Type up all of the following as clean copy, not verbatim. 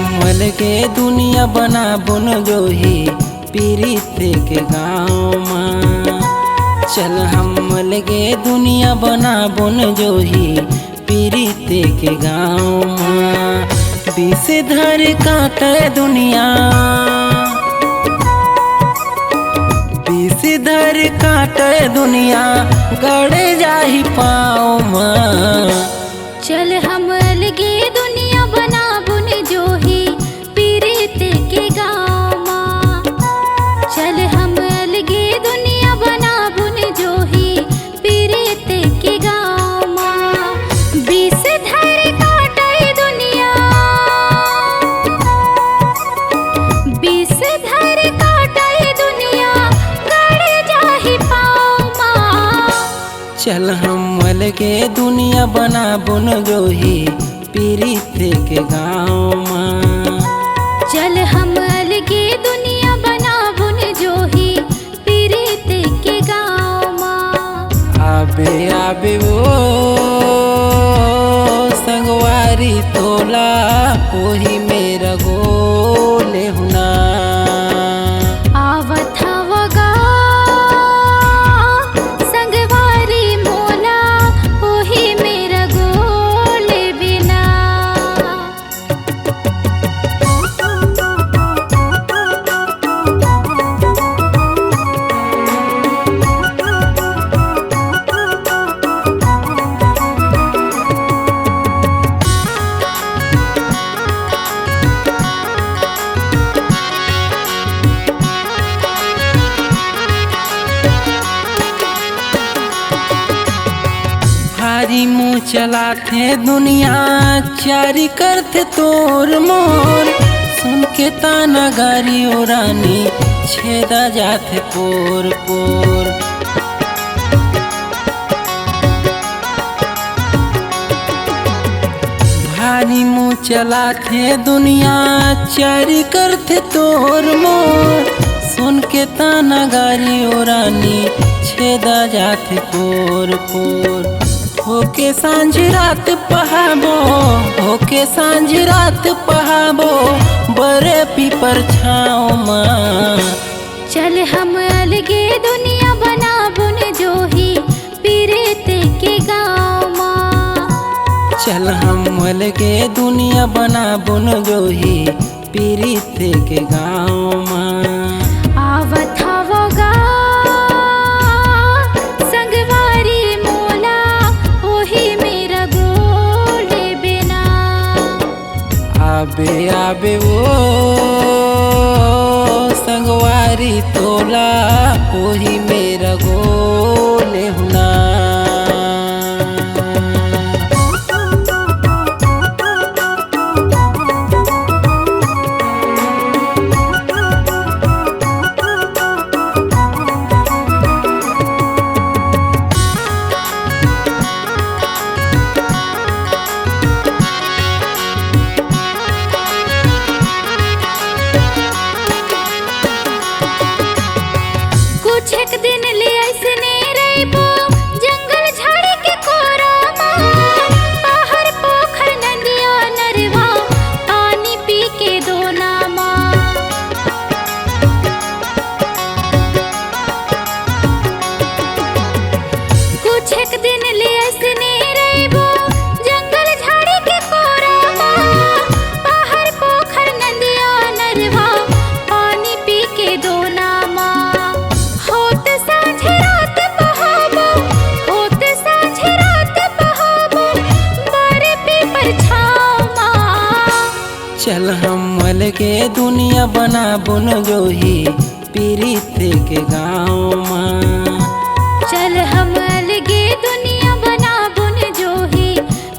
हम अलगे दुनिया बना बुन जोही पीरित के गाँव माँ। चल हम अलगे दुनिया बना बुन जोही पीरित के गाँव माँ। विष धर काटे दुनिया, विष धर काटे दुनिया, गड़े जाही पाँव माँ। चल हम अलगे दुनिया बना बुन जोही पीरित के गाँव माँ। चल हम अलगे दुनिया बना बुन जोही पीरित के गाँव माँ। विष धर काटे दुनिया, विष धर काटे दुनिया, गड़े जाही पाँव माँ। चल हम अलगे दुनिया बना बुन जोही पीरित के गाँव माँ। चल हम अलगे दुनिया बना बुन जोही पीरित के गाँव माँ। आबे आबे वो संगवारी तोला कोही मेरा गोले हुना। आवत हवगा संगवारी मोला, ओही मेरा गोले बिना। भारी मुँह चलाते दुनिया चारी करते तोर मोर। सुन के ताना गारी ओ रानी छेदा जाते पोर पोर। भारी मुँह चलाते दुनिया चारी करते तोर मोर। सुन के ताना गारी ओ रानी छेदा जाते पोर पोर। होके सांझ रात पहाबो, होके सांझ रात पहाबो, बरे पीपर छाँव माँ। चल हम अलगे दुनिया बना बुन जोही पीरित के गाँव माँ। चल हम अलगे दुनिया बना बुन जोही पीरित के गाँव माँ। आवत हवगा संगवारी मोला, ओही मेरा गोले बिना। आबे आबे वो संगवारी तोला कोही मेरा गोले हुना। कुछ एक दिन ले ऐसने रहिबो, जंगल झाड़ी के कोरा माँ। पहाड़ पोखर नदिया नरवा, पानी पी के दोना माँ। कुछ एक दिन ले ऐसने रहिबो, जंगल झाड़ी के कोरा माँ। पहाड़ पोखर नदिया नरवा, पानी पी के दोना माँ। होत सांझ रात बहाबो, होत सांझ रात बहाबो, बरे पीपर छाँव माँ। चल हम अलगे दुनिया बना बुन जोही पीरित के गाँव माँ। चल हम अलगे दुनिया बना बुन जोही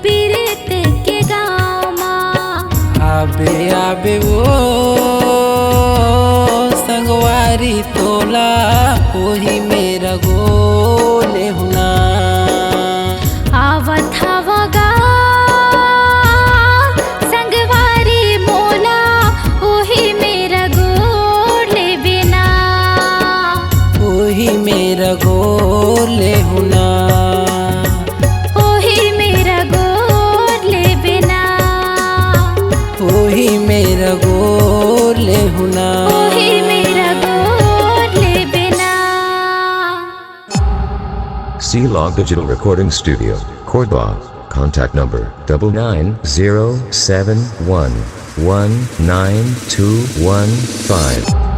पीरित के गाँव माँ। आबे आबे वो संगवारी तोला कोही मेरा गोले हुना। आवत हवगा संगवारी मोला, ओही मेरा गोले बिना। ओही मेरा गोले हुना। ओही मेरा गोले बिना। ओही ओही मेरा गोर ले हुना। ओही मेरा गोर ले बिना। C-Log Digital Recording Studio, Cordoba. Contact number 99071192115.